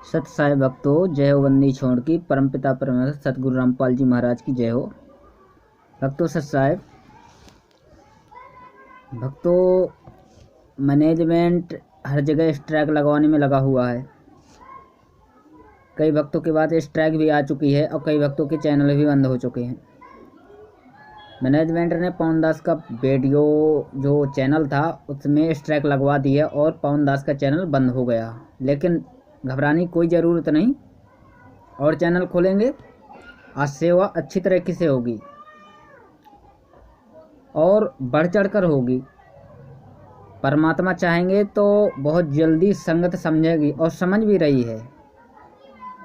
सत साई भक्तों, जय हो बंदी छोड़ की। परमपिता परमेश्वर सतगुरु रामपाल जी महाराज की जय हो। भक्तों, सत साहिब भक्तों, मैनेजमेंट हर जगह स्ट्राइक लगवाने में लगा हुआ है। कई भक्तों के बाद स्ट्राइक भी आ चुकी है और कई भक्तों के चैनल भी बंद हो चुके हैं। मैनेजमेंट ने पवन दास का वीडियो जो चैनल था उसमें स्ट्राइक लगवा दी है और पवन दास का चैनल बंद हो गया। लेकिन घबराने की कोई ज़रूरत नहीं, और चैनल खोलेंगे। आज सेवा अच्छी तरीके से होगी और बढ़ चढ़कर होगी। परमात्मा चाहेंगे तो बहुत जल्दी संगत समझेगी और समझ भी रही है।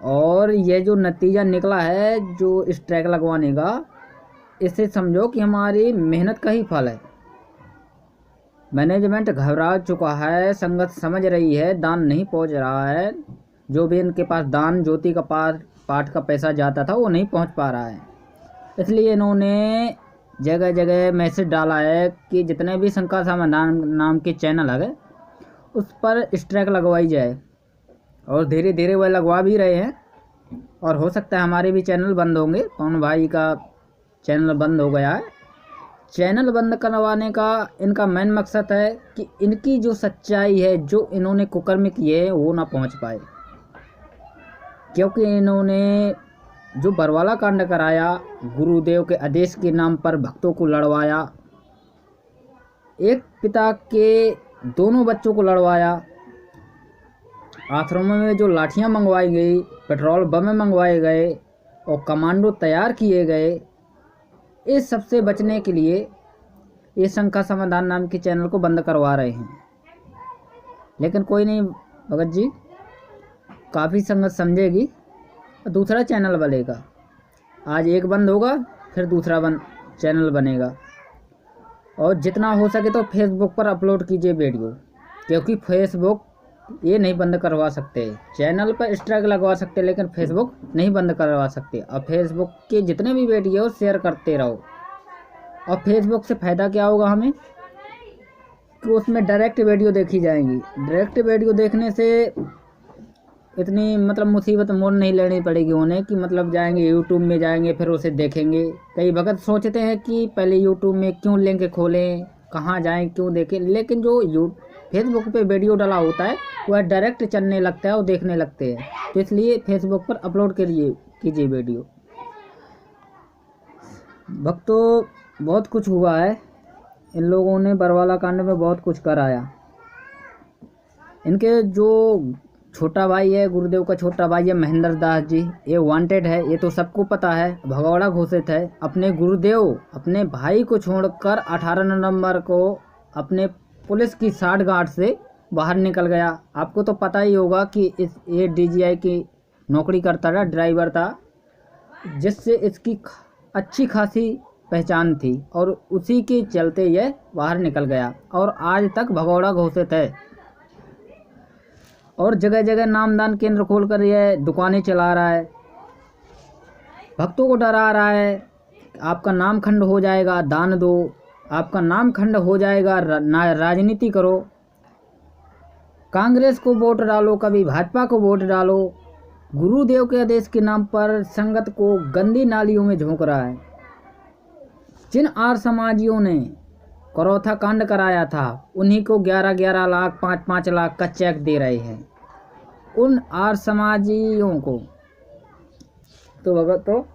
और ये जो नतीजा निकला है जो स्ट्राइक लगवाने का, इसे समझो कि हमारी मेहनत का ही फल है। मैनेजमेंट घबरा चुका है, संगत समझ रही है, दान नहीं पहुंच रहा है। जो भी इनके पास दान ज्योति का पाठ का पैसा जाता था वो नहीं पहुंच पा रहा है। इसलिए इन्होंने जगह जगह मैसेज डाला है कि जितने भी शंकर समाधान नाम के चैनल है उस पर स्ट्राइक लगवाई जाए। और धीरे धीरे वह लगवा भी रहे हैं और हो सकता है हमारे भी चैनल बंद होंगे। पवन भाई का चैनल बंद हो गया है। चैनल बंद करवाने का इनका मेन मकसद है कि इनकी जो सच्चाई है, जो इन्होंने कुकर्म किए हैं, वो ना पहुंच पाए। क्योंकि इन्होंने जो बरवाला कांड कराया, गुरुदेव के आदेश के नाम पर भक्तों को लड़वाया, एक पिता के दोनों बच्चों को लड़वाया, आश्रमों में जो लाठियां मंगवाई गई, पेट्रोल बम मंगवाए गए और कमांडो तैयार किए गए, इस सबसे बचने के लिए ये शंका समाधान नाम के चैनल को बंद करवा रहे हैं। लेकिन कोई नहीं भगत जी, काफ़ी संगत समझेगी, दूसरा चैनल बनेगा। आज एक बंद होगा फिर दूसरा चैनल बनेगा। और जितना हो सके तो फेसबुक पर अपलोड कीजिए वीडियो, क्योंकि फेसबुक ये नहीं बंद करवा सकते। चैनल पर स्ट्राइक लगवा सकते लेकिन फेसबुक नहीं बंद करवा सकते। और फेसबुक के जितने भी वीडियो शेयर करते रहो। और फेसबुक से फ़ायदा क्या होगा हमें कि उसमें डायरेक्ट वीडियो देखी जाएंगी। डायरेक्ट वीडियो देखने से इतनी मुसीबत मोल नहीं लेनी पड़ेगी उन्हें कि जाएंगे यूट्यूब में, जाएंगे फिर उसे देखेंगे। कई भगत सोचते हैं कि पहले यूट्यूब में क्यों लिंक खोलें, कहाँ जाएं, क्यों देखें। लेकिन जो फेसबुक पे वीडियो डाला होता है वह डायरेक्ट चलने लगता है और देखने लगते हैं। तो इसलिए फेसबुक पर अपलोड कीजिए वीडियो। भक्तों, बहुत कुछ हुआ है। इन लोगों ने बरवाला कांड में बहुत कुछ कराया। इनके जो छोटा भाई है, गुरुदेव का छोटा भाई है महेंद्र दास जी, ये वांटेड है, ये तो सबको पता है, भगौड़ा घोषित है। अपने गुरुदेव अपने भाई को छोड़कर 18 नवंबर को अपने पुलिस की साठगांठ से बाहर निकल गया। आपको तो पता ही होगा कि ये DGI की नौकरी करता था, ड्राइवर था, जिससे इसकी अच्छी खासी पहचान थी और उसी के चलते यह बाहर निकल गया और आज तक भगौड़ा घोषित है। और जगह जगह नामदान केंद्र खोलकर यह दुकानें चला रहा है, भक्तों को डरा रहा है। आपका नाम खंड हो जाएगा, दान दो, आपका नाम खंड हो जाएगा, राजनीति करो, कांग्रेस को वोट डालो, कभी भाजपा को वोट डालो। गुरुदेव के आदेश के नाम पर संगत को गंदी नालियों में झोंक रहा है। जिन आर्य समाजियों ने करौथा कांड कराया था उन्हीं को 11-11 लाख 5-5 लाख का चेक दे रहे हैं। उन आर्य समाजियों को तो भगत तो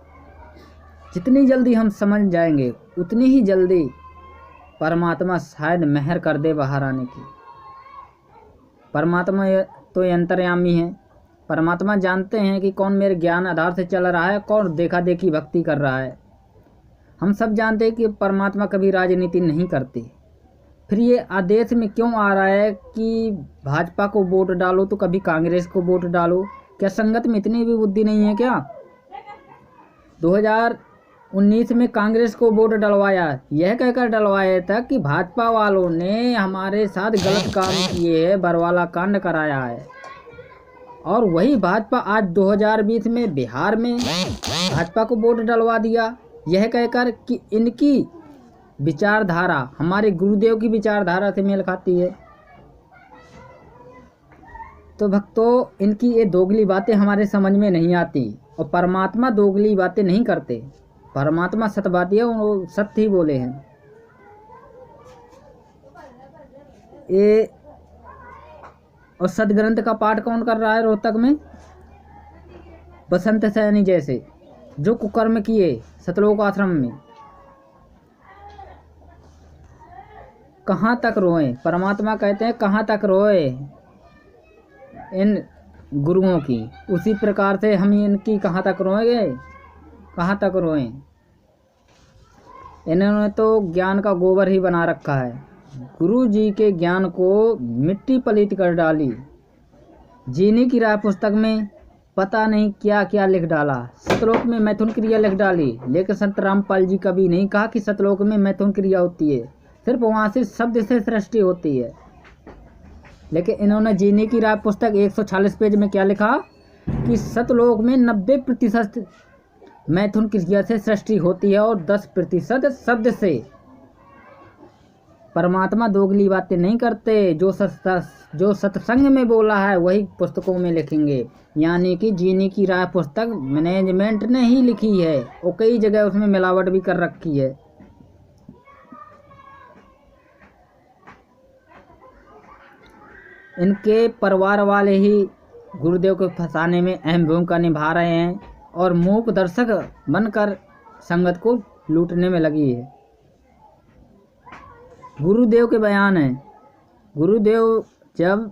जितनी जल्दी हम समझ जाएंगे उतनी ही जल्दी परमात्मा शायद मेहर कर दे बाहर आने की। परमात्मा तो अंतर्यामी है। परमात्मा जानते हैं कि कौन मेरे ज्ञान आधार से चल रहा है, कौन देखा देखी भक्ति कर रहा है। हम सब जानते हैं कि परमात्मा कभी राजनीति नहीं करते। फिर ये आदेश में क्यों आ रहा है कि भाजपा को वोट डालो तो कभी कांग्रेस को वोट डालो? क्या संगत में इतनी भी बुद्धि नहीं है क्या? 2019 में कांग्रेस को वोट डलवाया, यह कहकर डलवाया था कि भाजपा वालों ने हमारे साथ गलत काम किए हैं, बरवाला कांड कराया है। और वही भाजपा आज 2020 में बिहार में भाजपा को वोट डलवा दिया, यह कहकर कि इनकी विचारधारा हमारे गुरुदेव की विचारधारा से मेल खाती है। तो भक्तों, इनकी ये दोगली बातें हमारे समझ में नहीं आती, और परमात्मा दोगली बातें नहीं करते। परमात्मा सत्यवादी है, वो सत्य ही बोले हैं। ये और सदग्रंथ का पाठ कौन कर रहा है रोहतक में? बसंत सैनी जैसे जो कुकर्म किए सतलोक आश्रम में। कहाँ तक रोए? परमात्मा कहते हैं कहाँ तक रोए इन गुरुओं की, उसी प्रकार से हम इनकी कहाँ तक रोएंगे, कहाँ तक रोएं। इन्होंने तो ज्ञान का गोबर ही बना रखा है। गुरु जी के ज्ञान को मिट्टी पलीत कर डाली। जीने की राह पुस्तक में पता नहीं क्या क्या लिख डाला। सतलोक में मैथुन क्रिया लिख डाली, लेकिन संत रामपाल जी कभी नहीं कहा कि सतलोक में मैथुन क्रिया होती है, सिर्फ वहाँ से शब्द से सृष्टि होती है। लेकिन इन्होंने जीने की राह पुस्तक 146 पेज में क्या लिखा कि सतलोक में 90% मैथुन क्रिया से सृष्टि होती है और 10% शब्द से। परमात्मा दोगली बातें नहीं करते। जो सत्संग में बोला है वही पुस्तकों में लिखेंगे। यानी कि जीने की राह पुस्तक मैनेजमेंट ने ही लिखी है और कई जगह उसमें मिलावट भी कर रखी है। इनके परिवार वाले ही गुरुदेव को फंसाने में अहम भूमिका निभा रहे हैं और मूक दर्शक बनकर संगत को लूटने में लगी है। गुरुदेव के बयान है। गुरुदेव जब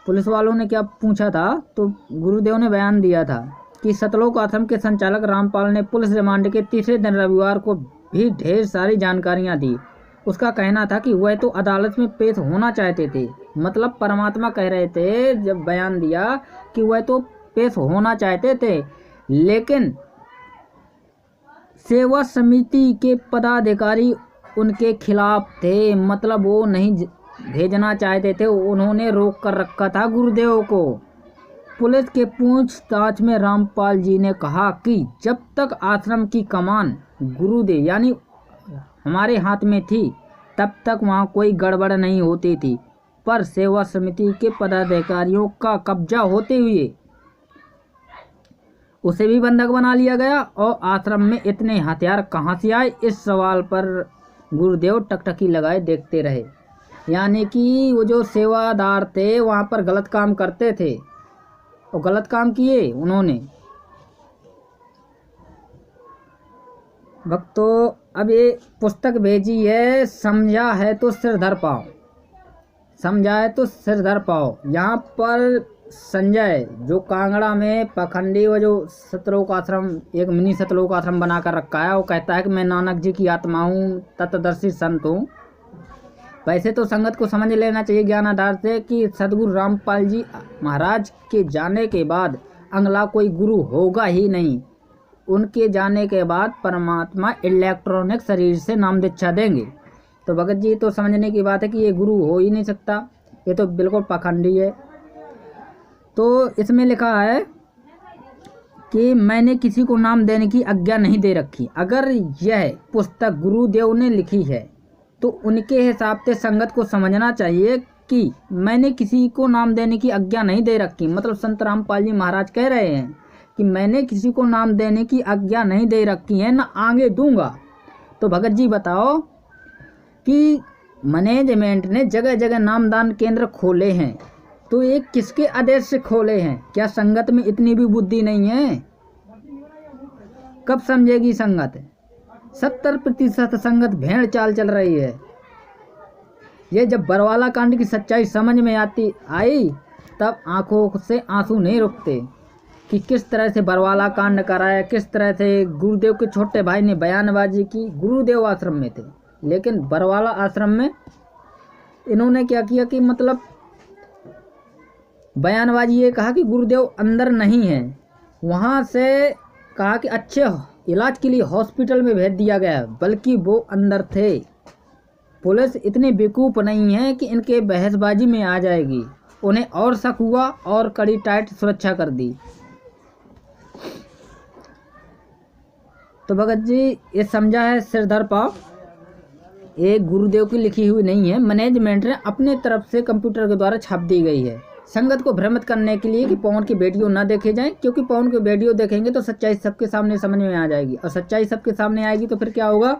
पुलिस वालों ने क्या पूछा था तो गुरुदेव ने बयान दिया था कि सतलोक आश्रम के संचालक रामपाल ने पुलिस रिमांड के तीसरे दिन रविवार को भी ढेर सारी जानकारियां दी। उसका कहना था कि वह तो अदालत में पेश होना चाहते थे। मतलब परमात्मा कह रहे थे जब बयान दिया कि वह तो पेश होना चाहते थे, लेकिन सेवा समिति के पदाधिकारी उनके खिलाफ थे। मतलब वो नहीं भेजना चाहते थे, उन्होंने रोक कर रखा था गुरुदेव को। पुलिस के पूछताछ में रामपाल जी ने कहा कि जब तक आश्रम की कमान गुरुदेव यानी हमारे हाथ में थी तब तक वहाँ कोई गड़बड़ नहीं होती थी, पर सेवा समिति के पदाधिकारियों का कब्जा होते हुए उसे भी बंधक बना लिया गया। और आश्रम में इतने हथियार कहाँ से आए, इस सवाल पर गुरुदेव टकटकी लगाए देखते रहे। यानी कि वो जो सेवादार थे वहाँ पर गलत काम करते थे और गलत काम किए उन्होंने। भक्तों, अब ये पुस्तक भेजी है, समझा है तो सिर धर पाओ, समझा है तो सिर धर पाओ। यहाँ पर संजय जो कांगड़ा में पखंडी वो जो सतलोक आश्रम एक मिनी सतलोक आश्रम बना कर रखा है, वो कहता है कि मैं नानक जी की आत्मा हूँ, तत्वदर्शी संत हूँ। वैसे तो संगत को समझ लेना चाहिए ज्ञान आधार से कि सदगुरु रामपाल जी महाराज के जाने के बाद अगला कोई गुरु होगा ही नहीं। उनके जाने के बाद परमात्मा इलेक्ट्रॉनिक शरीर से नाम दीक्षा देंगे। तो भगत जी तो समझने की बात है कि ये गुरु हो ही नहीं सकता, ये तो बिल्कुल पाखंडी है। तो इसमें लिखा है कि मैंने किसी को नाम देने की आज्ञा नहीं दे रखी। अगर यह पुस्तक गुरुदेव ने लिखी है तो उनके हिसाब से संगत को समझना चाहिए कि मैंने किसी को नाम देने की आज्ञा नहीं दे रखी। मतलब संत रामपाल जी महाराज कह रहे हैं कि मैंने किसी को नाम देने की आज्ञा नहीं दे रखी है, ना आगे दूंगा। तो भगत जी बताओ कि मैनेजमेंट ने जगह जगह नामदान केंद्र खोले हैं, तो ये किसके आदेश से खोले हैं? क्या संगत में इतनी भी बुद्धि नहीं है? कब समझेगी संगत? 70% संगत भेड़ चाल चल रही है। ये जब बरवाला कांड की सच्चाई समझ में आई तब आंखों से आंसू नहीं रुकते कि किस तरह से बरवाला कांड कराया, किस तरह से गुरुदेव के छोटे भाई ने बयानबाजी की। गुरुदेव आश्रम में थे, लेकिन बरवाला आश्रम में इन्होंने क्या किया कि मतलब बयानबाजी ये कहा कि गुरुदेव अंदर नहीं है। वहाँ से कहा कि अच्छे इलाज के लिए हॉस्पिटल में भेज दिया गया, बल्कि वो अंदर थे। पुलिस इतनी बेवकूफ़ नहीं है कि इनके बहसबाजी में आ जाएगी। उन्हें और शक हुआ और कड़ी टाइट सुरक्षा कर दी। तो भगत जी ये समझा है सिर धर पाओ। ये गुरुदेव की लिखी हुई नहीं है, मैनेजमेंट ने अपने तरफ से कंप्यूटर के द्वारा छाप दी गई है संगत को भ्रमित करने के लिए कि पवन की वीडियो ना देखे जाएं, क्योंकि पवन की वीडियो देखेंगे तो सच्चाई सबके सामने समझ में आ जाएगी, और सच्चाई सबके सामने आएगी तो फिर क्या होगा,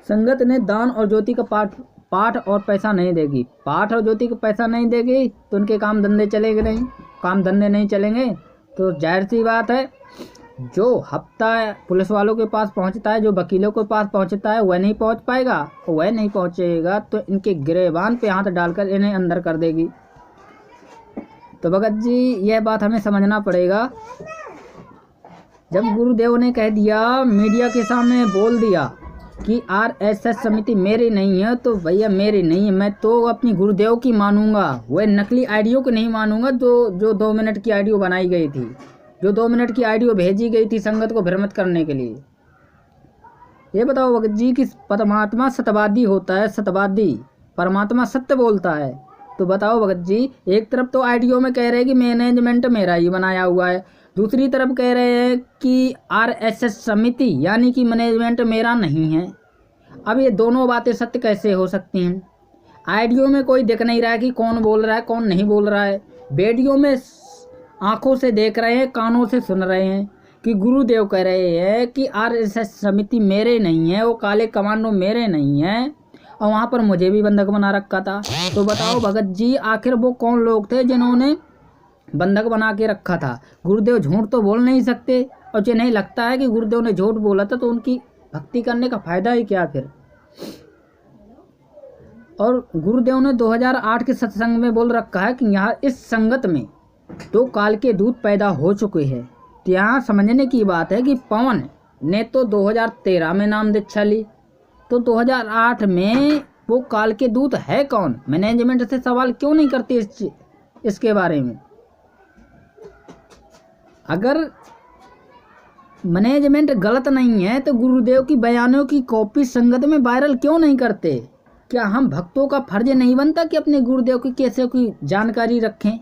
संगत ने दान और ज्योति का पाठ और पैसा नहीं देगी, पाठ और ज्योति का पैसा नहीं देगी तो उनके काम धंधे चलेंगे नहीं, काम धंधे नहीं चलेंगे तो जाहिर सी बात है जो हफ्ता पुलिस वालों के पास पहुंचता है, जो वकीलों के पास पहुंचता है वह नहीं पहुंच पाएगा, और वह नहीं पहुंचेगा तो इनके गिरेबान पे हाथ डालकर इन्हें अंदर कर देगी। तो भगत जी यह बात हमें समझना पड़ेगा। जब गुरुदेव ने कह दिया, मीडिया के सामने बोल दिया कि RSS समिति मेरी नहीं है, तो भैया मेरी नहीं है, मैं तो अपनी गुरुदेव की मानूंगा, वह नकली आईडियो को नहीं मानूंगा जो 2 मिनट की आईडियो बनाई गई थी, जो 2 मिनट की आईडियो भेजी गई थी संगत को भ्रमित करने के लिए। ये बताओ भगत जी कि परमात्मा सत्यवादी होता है, सत्यवादी, परमात्मा सत्य बोलता है, तो बताओ भगत जी एक तरफ तो आईडियो में कह रहे हैं कि मैनेजमेंट मेरा ही बनाया हुआ है, दूसरी तरफ कह रहे हैं कि RSS समिति यानी कि मैनेजमेंट मेरा नहीं है। अब ये दोनों बातें सत्य कैसे हो सकती हैं? आईडियो में कोई दिख नहीं रहा है कि कौन बोल रहा है कौन नहीं बोल रहा है, वीडियो में आंखों से देख रहे हैं, कानों से सुन रहे हैं कि गुरुदेव कह रहे हैं कि RSS समिति मेरे नहीं है, वो काले कमांडो मेरे नहीं है, और वहाँ पर मुझे भी बंधक बना रखा था। तो बताओ भगत जी आखिर वो कौन लोग थे जिन्होंने बंधक बना के रखा था? गुरुदेव झूठ तो बोल नहीं सकते, और जिन्हें लगता है कि गुरुदेव ने झूठ बोला था तो उनकी भक्ति करने का फायदा ही क्या फिर? और गुरुदेव ने 2008 के सत्संग में बोल रखा है कि यहाँ इस संगत में 2 काल के दूत पैदा हो चुके हैं। तो यहाँ समझने की बात है कि पवन ने तो 2013 में नाम दीक्षा ली, तो 2008 में वो काल के दूत है कौन? मैनेजमेंट से सवाल क्यों नहीं करती इसके बारे में? अगर मैनेजमेंट गलत नहीं है तो गुरुदेव की बयानों की कॉपी संगत में वायरल क्यों नहीं करते? क्या हम भक्तों का फर्ज नहीं बनता कि अपने गुरुदेव की कैसे की जानकारी रखें?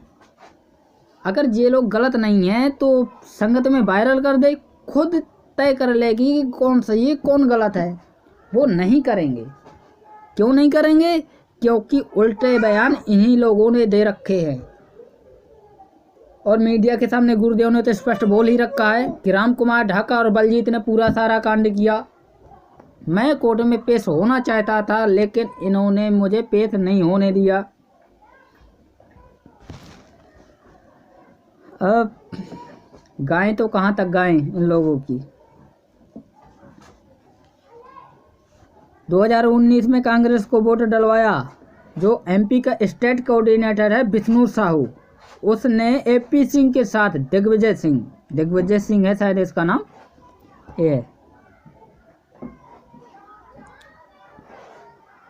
अगर ये लोग गलत नहीं हैं तो संगत में वायरल कर दे, खुद तय कर लेगी कि कौन सही है कौन गलत है। वो नहीं करेंगे। क्यों नहीं करेंगे? क्योंकि उल्टे बयान इन्हीं लोगों ने दे रखे हैं, और मीडिया के सामने गुरुदेव ने तो स्पष्ट बोल ही रखा है कि राम कुमार ढाका और बलजीत ने पूरा सारा कांड किया। मैं कोर्ट में पेश होना चाहता था लेकिन इन्होंने मुझे पेश नहीं होने दिया। अब गायें तो कहाँ तक गायें इन लोगों की। 2019 में कांग्रेस को वोट डलवाया जो MP का स्टेट कोऑर्डिनेटर है विष्णु साहू, उसने AP सिंह के साथ दिग्विजय सिंह है शायद इसका नाम, ये।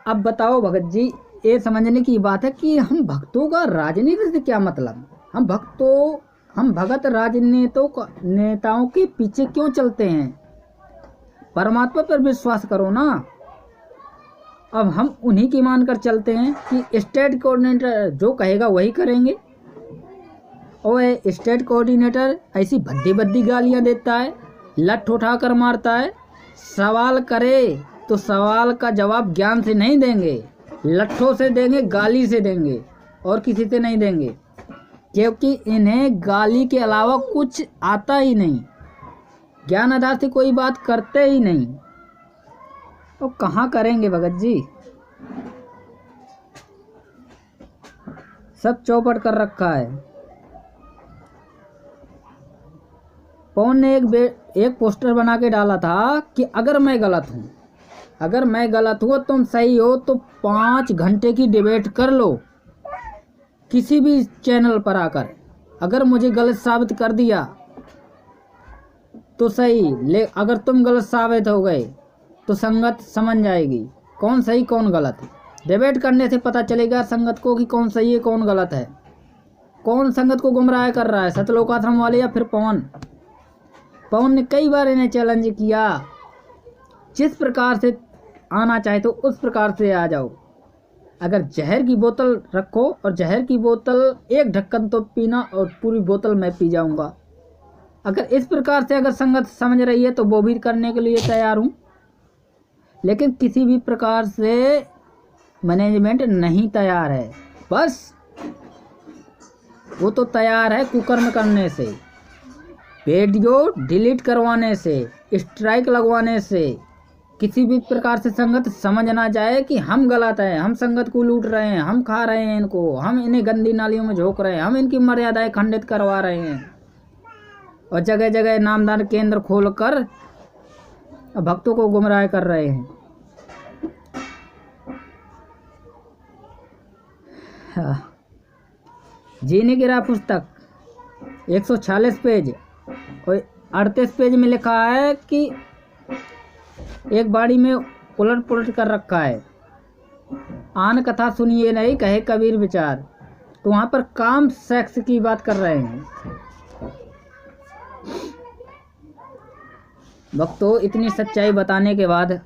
अब बताओ भगत जी ये समझने की बात है कि हम भक्तों का राजनीति से क्या मतलब? हम भगत नेताओं के पीछे क्यों चलते हैं? परमात्मा पर विश्वास करो ना। अब हम उन्हीं की मानकर चलते हैं कि स्टेट कोऑर्डिनेटर जो कहेगा वही करेंगे, और स्टेट कोऑर्डिनेटर ऐसी भद्दी गालियां देता है, लठ उठाकर मारता है। सवाल करे तो सवाल का जवाब ज्ञान से नहीं देंगे, लट्ठों से देंगे, गाली से देंगे, और किसी से नहीं देंगे, क्योंकि इन्हें गाली के अलावा कुछ आता ही नहीं, ज्ञान आधार से कोई बात करते ही नहीं। तो कहाँ करेंगे भगत जी? सब चौपट कर रखा है। पवन ने एक पोस्टर बना के डाला था कि अगर मैं गलत हूँ तुम सही हो तो 5 घंटे की डिबेट कर लो किसी भी चैनल पर आकर। अगर मुझे गलत साबित कर दिया तो सही, अगर तुम गलत साबित हो गए तो संगत समझ जाएगी कौन सही कौन गलत है। डिबेट करने से पता चलेगा संगत को कि कौन सही है कौन गलत है, कौन संगत को गुमराह कर रहा है, सतलोक आश्रम वाले या फिर पवन ने कई बार इन्हें चैलेंज किया, जिस प्रकार से आना चाहे तो उस प्रकार से आ जाओ। अगर जहर की बोतल रखो और जहर की बोतल एक ढक्कन तो पीना और पूरी बोतल मैं पी जाऊंगा। अगर इस प्रकार से अगर संगत समझ रही है तो वो भी करने के लिए तैयार हूँ। लेकिन किसी भी प्रकार से मैनेजमेंट नहीं तैयार है। बस वो तो तैयार है कुकर्म करने से, वीडियो डिलीट करवाने से, स्ट्राइक लगवाने से। किसी भी प्रकार से संगत समझ ना जाए कि हम गलत हैं, हम संगत को लूट रहे हैं, हम खा रहे हैं इनको, हम इन्हें गंदी नालियों में झोंक रहे हैं, हम इनकी मर्यादाएं खंडित करवा रहे हैं और जगह जगह नामदान केंद्र खोलकर भक्तों को गुमराह कर रहे हैं। जीने की राह पुस्तक 146 पेज और 38 पेज में लिखा है कि एक बाड़ी में उलट पुलट कर रखा है, आन कथा सुनिए नहीं कहे कबीर विचार। तो वहां पर काम सेक्स की बात कर रहे हैं। भक्तों, इतनी सच्चाई बताने के बाद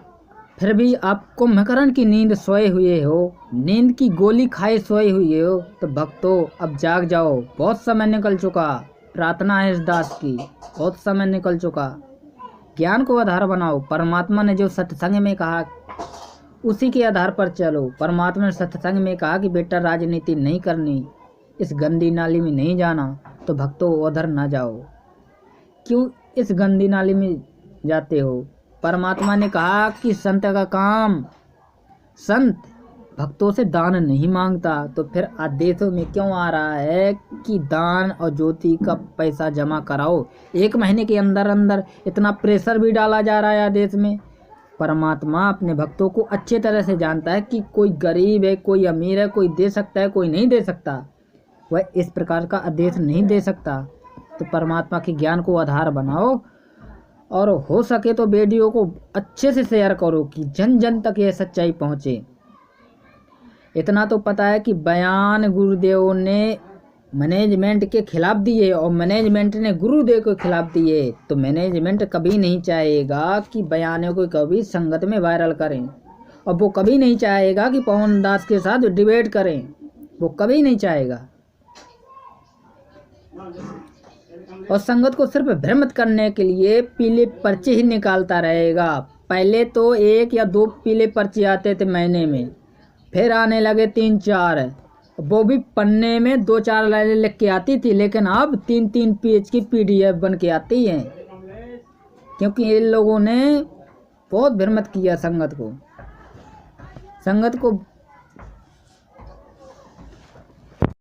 फिर भी आप कुंभकर्ण की नींद सोए हुए हो, नींद की गोली खाए सोए हुए हो, तो भक्तों अब जाग जाओ। बहुत समय निकल चुका, प्रार्थना है इस दास की, बहुत समय निकल चुका। ज्ञान को आधार बनाओ। परमात्मा ने जो सत्संग में कहा उसी के आधार पर चलो। परमात्मा ने सत्संग में कहा कि बेटा राजनीति नहीं करनी, इस गंदी नाली में नहीं जाना, तो भक्तों उधर ना जाओ। क्यों इस गंदी नाली में जाते हो? परमात्मा ने कहा कि संत का काम, संत भक्तों से दान नहीं मांगता, तो फिर आदेशों में क्यों आ रहा है कि दान और ज्योति का पैसा जमा कराओ? 1 महीने के अंदर अंदर इतना प्रेशर भी डाला जा रहा है आदेश में। परमात्मा अपने भक्तों को अच्छे तरह से जानता है कि कोई गरीब है, कोई अमीर है, कोई दे सकता है, कोई नहीं दे सकता। वह इस प्रकार का आदेश नहीं दे सकता। तो परमात्मा के ज्ञान को आधार बनाओ और हो सके तो वीडियो को अच्छे से शेयर करो कि जन जन तक यह सच्चाई पहुँचे। इतना तो पता है कि बयान गुरुदेव ने मैनेजमेंट के खिलाफ दिए और मैनेजमेंट ने गुरुदेव के खिलाफ दिए, तो मैनेजमेंट कभी नहीं चाहेगा कि बयानों को कभी संगत में वायरल करें, और वो कभी नहीं चाहेगा कि पवन दास के साथ डिबेट करें, वो कभी नहीं चाहेगा। और संगत को सिर्फ भ्रमित करने के लिए पीले पर्चे ही निकालता रहेगा। पहले तो 1 या 2 पीले पर्चे आते थे महीने में, फिर आने लगे 3-4, वो भी पन्ने में 2-4 लाइनें लिख के आती थी, लेकिन अब 3-3 पेज की PDF बन के आती हैं, क्योंकि इन लोगों ने बहुत भ्रमित किया संगत को। संगत को